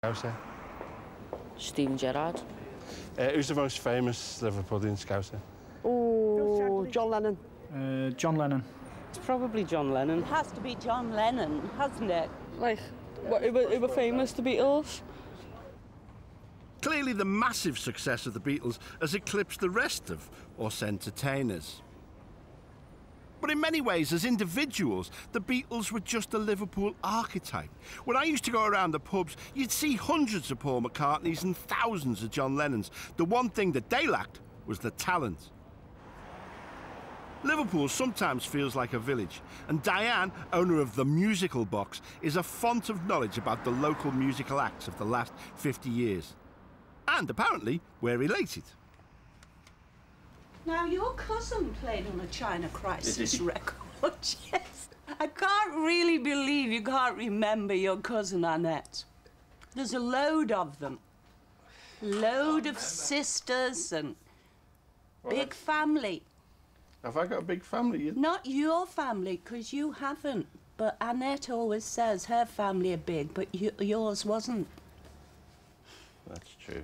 Scouser. Steven Gerrard. Who's the most famous Liverpoolian Scouser? Oh, John Lennon. John Lennon. It's probably John Lennon. It has to be John Lennon, hasn't it? Like, who were famous, the Beatles? Clearly the massive success of the Beatles has eclipsed the rest of us entertainers. But in many ways, as individuals, the Beatles were just a Liverpool archetype. When I used to go around the pubs, you'd see hundreds of Paul McCartneys and thousands of John Lennons. The one thing that they lacked was the talent. Liverpool sometimes feels like a village, and Diane, owner of the Musical Box, is a font of knowledge about the local musical acts of the last 50 years. And apparently, we're related. Now, your cousin played on a China Crisis record, yes. I can't really believe you can't remember your cousin Annette. There's a load of them. Load of sisters and big family. Have I got a big family? Not your family, because you haven't. But Annette always says her family are big, but yours wasn't. That's true.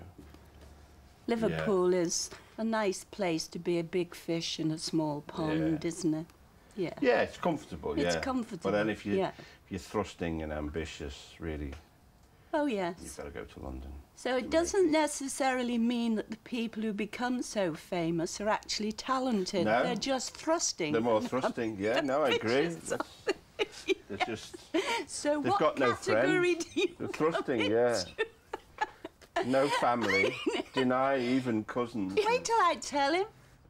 Liverpool is a nice place to be a big fish in a small pond, isn't it? Yeah. Yeah, it's comfortable, It's comfortable, But then if you're yeah. thrusting and ambitious, really, Oh, yes. you've got to go to London. So it doesn't necessarily mean that the people who become so famous are actually talented. No. They're just thrusting. They're more thrusting, yeah, no, I agree. They're just... So they've what got no category friends. do you They're come thrusting, into? yeah. No family, deny even cousins. Wait till I tell him.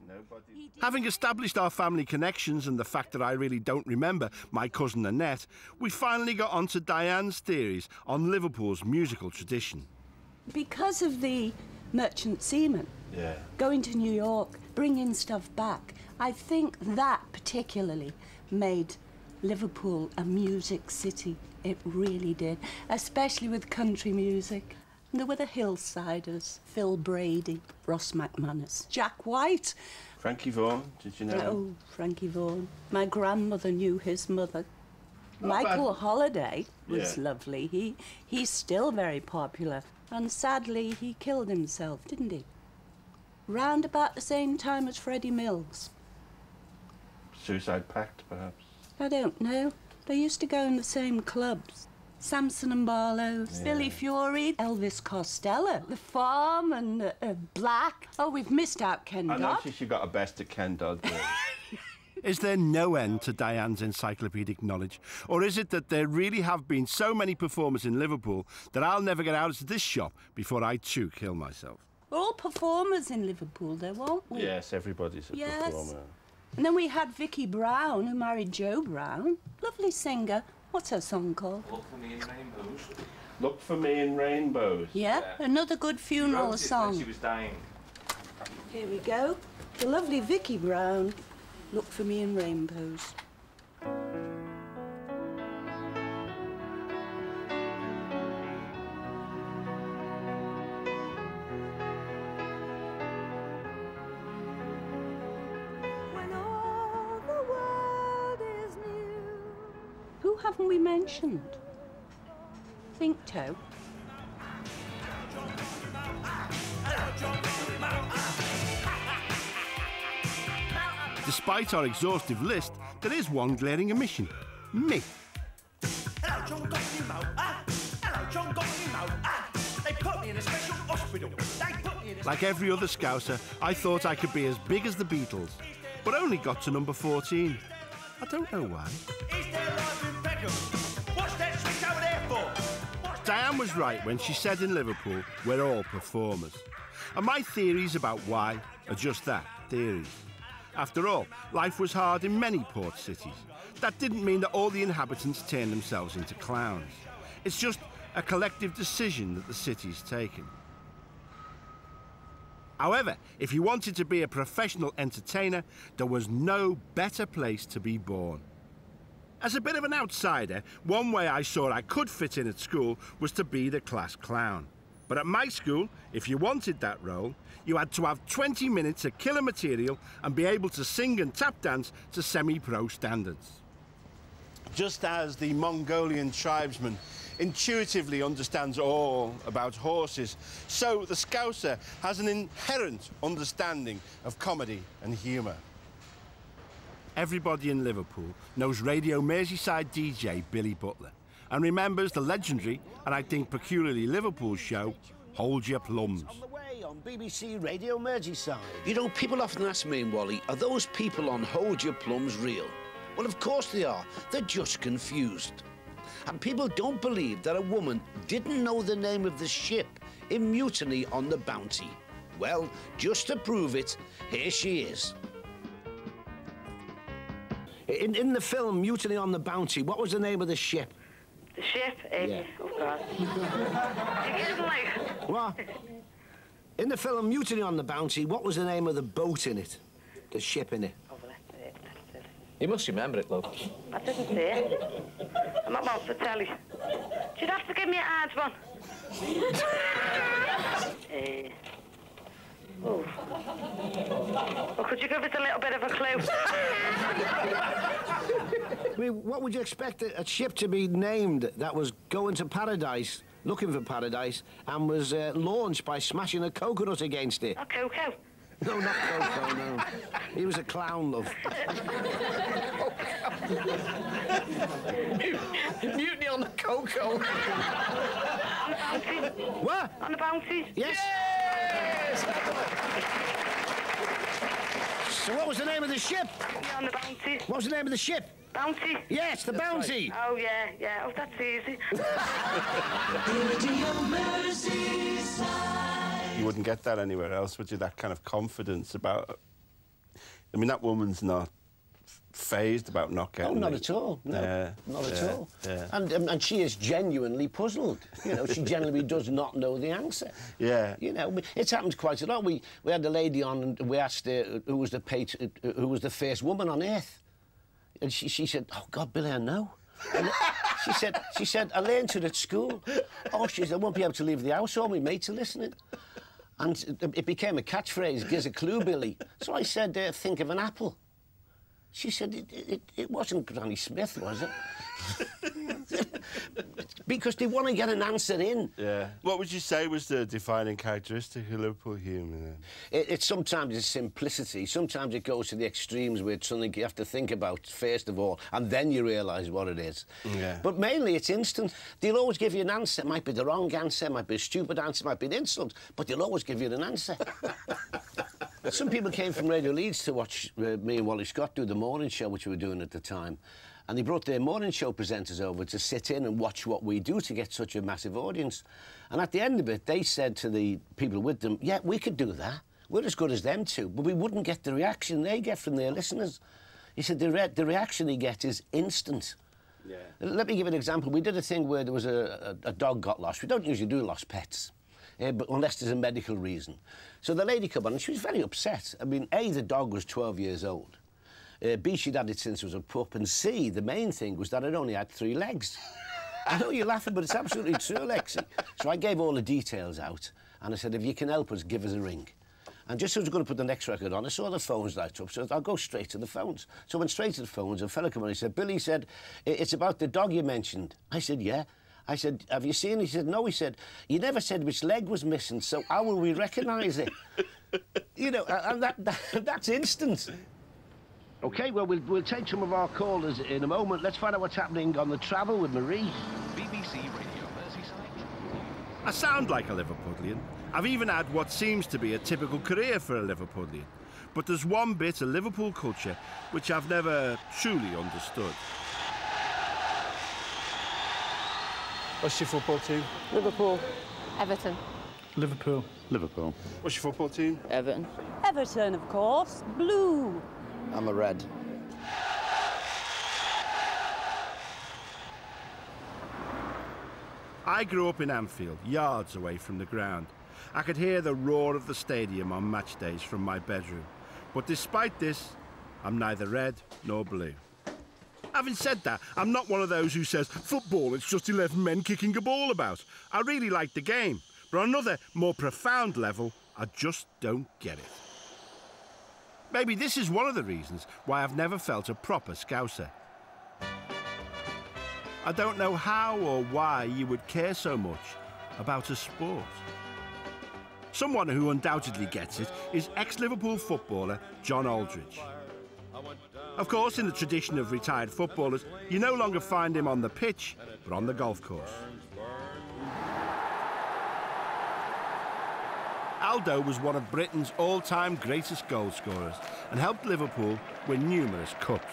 Nobody. Having established our family connections and the fact that I really don't remember my cousin Annette, we finally got onto Diane's theories on Liverpool's musical tradition. Because of the merchant seamen going to New York, bringing stuff back, I think that particularly made Liverpool a music city. It really did, especially with country music. And there were the Hillsiders, Phil Brady, Ross McManus, Jack White. Frankie Vaughan, did you know? Oh, Frankie Vaughan. My grandmother knew his mother. Not Michael bad. Holiday was Yeah. lovely. He's still very popular. And sadly, he killed himself, didn't he? Round about the same time as Freddie Mills. Suicide Pact, perhaps? I don't know. They used to go in the same clubs. Samson and Barlow's, Billy Fury, Elvis Costello, The Farm and Black. Oh, we've missed out Ken I Dodd. noticed you got a best of Ken Dodd there. Is there no end to Diane's encyclopedic knowledge? Or is it that there really have been so many performers in Liverpool that I'll never get out of this shop before I too kill myself? We're all performers in Liverpool, though, aren't we? Yes, everybody's a Yes. performer. And then we had Vicky Brown, who married Joe Brown. Lovely singer. What's her song called? Look for me in rainbows. Look for me in rainbows. Yeah, another good funeral Wrote it song. when she was dying. Here we go. The lovely Vicky Brown. Look for me in rainbows. When all the world is new. Who haven't we mentioned? Think, Toe. Despite our exhaustive list, there is one glaring omission. Me. Hello, John got me mo. Hello, John got me mo. They put me in a special hospital. They put me in a Like every other Scouser, I thought I could be as big as the Beatles, but only got to number 14. I don't know why. Is their life impeccable? What's that switch over there for? Diane was right when she said in Liverpool, we're all performers. And my theories about why are just that, theories. After all, life was hard in many port cities. That didn't mean that all the inhabitants turned themselves into clowns. It's just a collective decision that the city's taken. However, if you wanted to be a professional entertainer, there was no better place to be born. As a bit of an outsider, one way I saw I could fit in at school was to be the class clown. But at my school, if you wanted that role, you had to have 20 minutes of killer material and be able to sing and tap dance to semi-pro standards. Just as the Mongolian tribesmen intuitively understands all about horses, so the Scouser has an inherent understanding of comedy and humour. Everybody in Liverpool knows Radio Merseyside DJ Billy Butler and remembers the legendary, and I think peculiarly Liverpool show, Hold Your Plums. On the way on BBC Radio Merseyside. You know, people often ask me, Wally, are those people on Hold Your Plums real? Well, of course they are. They're just confused. And people don't believe that a woman didn't know the name of the ship in Mutiny on the Bounty. Well, just to prove it, here she is. In the film Mutiny on the Bounty, what was the name of the ship? The ship? Yeah. Oh, God. You kidding, like? What? In the film Mutiny on the Bounty, what was the name of the boat in it? The ship in it? Oh, well, that's it. You must remember it, love. I didn't see it. I'm not one for telly. You'd have to give me a hard one. Oh. Well, could you give us a little bit of a clue? I mean, what would you expect a ship to be named that was going to paradise, looking for paradise, and was launched by smashing a coconut against it? A cocoa. No, not Coco, no. He was a clown, love. Mutiny on the Coco. On the Bounty. What? On the Bounty. Yes. So what was the name of the ship? Yeah, on the Bounty. What was the name of the ship? Bounty. Yes, the Bounty. Right. Oh, yeah, yeah. Oh, that's easy. You wouldn't get that anywhere else, would you? That kind of confidence about... I mean, that woman's not fazed about not getting... Oh, not at all. No, not at all. Yeah. And she is genuinely puzzled. You know, she genuinely does not know the answer. Yeah. You know, it's happened quite a lot. We had a lady on and we asked her who was the first woman on Earth. And she said, oh, God, Billy, I know. And she said, I learned it at school. Oh, she said, I won't be able to leave the house. All my mates are listening. And it became a catchphrase, gives a clue, Billy. So I said, think of an apple. She said, it wasn't Granny Smith, was it? Because they want to get an answer in. Yeah. What would you say was the defining characteristic of Liverpool humour, then? It's sometimes it's simplicity. Sometimes it goes to the extremes where it's something you have to think about first of all, and then you realise what it is. Yeah. But mainly it's instant. They'll always give you an answer. It might be the wrong answer, it might be a stupid answer, it might be an insult, but they'll always give you an answer. Some people came from Radio Leeds to watch me and Wally Scott do the morning show, which we were doing at the time. And they brought their morning show presenters over to sit in and watch what we do to get such a massive audience. And at the end of it, they said to the people with them, yeah, we could do that. We're as good as them two. But we wouldn't get the reaction they get from their listeners. He said the reaction they get is instant. Yeah. Let me give an example. We did a thing where there was a dog got lost. We don't usually do lost pets. But unless there's a medical reason. So the lady came on and she was very upset. I mean, A, the dog was 12 years old. B, she'd had it since it was a pup. And C, the main thing was that it only had 3 legs. I know you're laughing, but it's absolutely true, Lexi. So I gave all the details out. And I said, if you can help us, give us a ring. And just as I was going to put the next record on, I saw the phones light up, so I'll go straight to the phones. So I went straight to the phones, and a fella came on and he said, Billy said, it's about the dog you mentioned. I said, yeah. I said, have you seen it? He said, no. He said, you never said which leg was missing, so how will we recognise it? You know, and that's instant. OK, well, we'll take some of our callers in a moment. Let's find out what's happening on the travel with Marie. BBC Radio Merseyside. I sound like a Liverpudlian. I've even had what seems to be a typical career for a Liverpudlian. But there's one bit of Liverpool culture which I've never truly understood. What's your football team? Liverpool. Everton. Liverpool. Liverpool. What's your football team? Everton. Everton, of course. Blue. I'm a red. I grew up in Anfield, yards away from the ground. I could hear the roar of the stadium on match days from my bedroom. But despite this, I'm neither red nor blue. Having said that, I'm not one of those who says, football, it's just 11 men kicking a ball about. I really like the game, but on another, more profound level, I just don't get it. Maybe this is one of the reasons why I've never felt a proper Scouser. I don't know how or why you would care so much about a sport. Someone who undoubtedly gets it is ex-Liverpool footballer John Aldridge. Of course, in the tradition of retired footballers, you no longer find him on the pitch, but on the golf course. Aldo was one of Britain's all-time greatest goal scorers and helped Liverpool win numerous cups.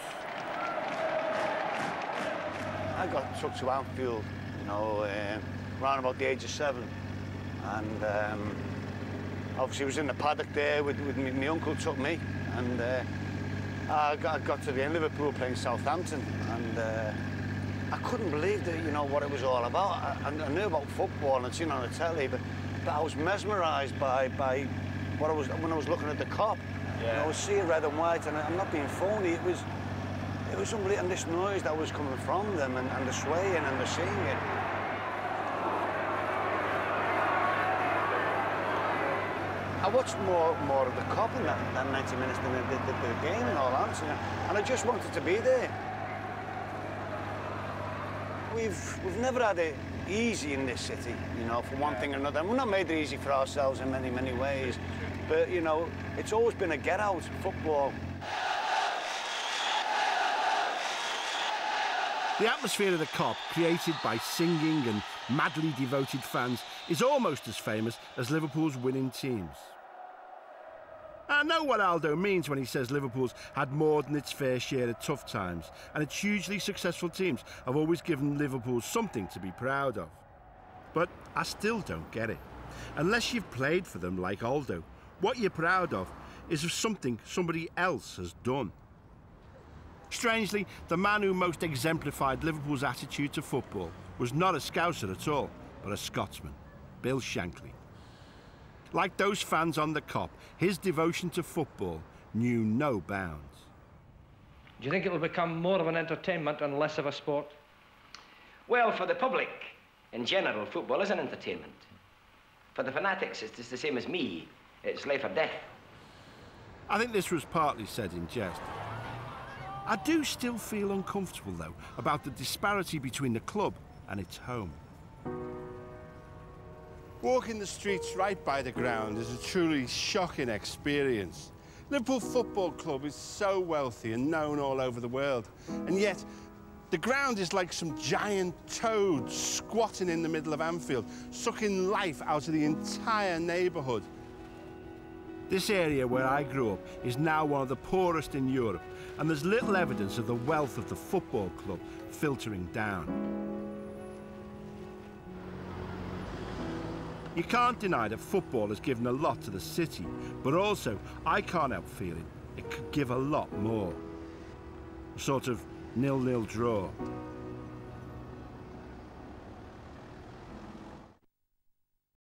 I got took to Anfield, you know, around about the age of 7, and obviously was in the paddock there with my uncle took me, and I got to the end of Liverpool playing Southampton, and I couldn't believe that, you know, what it was all about. I knew about football and I'd seen it on the telly, but I was mesmerised by what when I was looking at the Kop. Yeah. You know, I was seeing red and white, and I'm not being phony. It was unbelievable, and this noise that was coming from them, and the swaying and the singing. I watched more of the Kop in that 90 minutes than the game, in all honesty, and I just wanted to be there. We've never had it easy in this city, you know, for one thing or another. And we're not made it easy for ourselves in many, many ways. But, you know, it's always been a get-out, football. The atmosphere of the Kop, created by singing and madly devoted fans, is almost as famous as Liverpool's winning teams. I know what Aldo means when he says Liverpool's had more than its fair share of tough times, and its hugely successful teams have always given Liverpool something to be proud of. But I still don't get it. Unless you've played for them like Aldo, what you're proud of is of something somebody else has done. Strangely, the man who most exemplified Liverpool's attitude to football was not a Scouser at all, but a Scotsman, Bill Shankly. Like those fans on the Kop, his devotion to football knew no bounds. Do you think it will become more of an entertainment and less of a sport? Well, for the public, in general, football is an entertainment. For the fanatics, it's the same as me. It's life or death. I think this was partly said in jest. I do still feel uncomfortable, though, about the disparity between the club and its home. Walking the streets right by the ground is a truly shocking experience. Liverpool Football Club is so wealthy and known all over the world, and yet the ground is like some giant toad squatting in the middle of Anfield, sucking life out of the entire neighbourhood. This area where I grew up is now one of the poorest in Europe, and there's little evidence of the wealth of the football club filtering down. You can't deny that football has given a lot to the city, but also I can't help feeling it could give a lot more. A sort of 0-0 draw.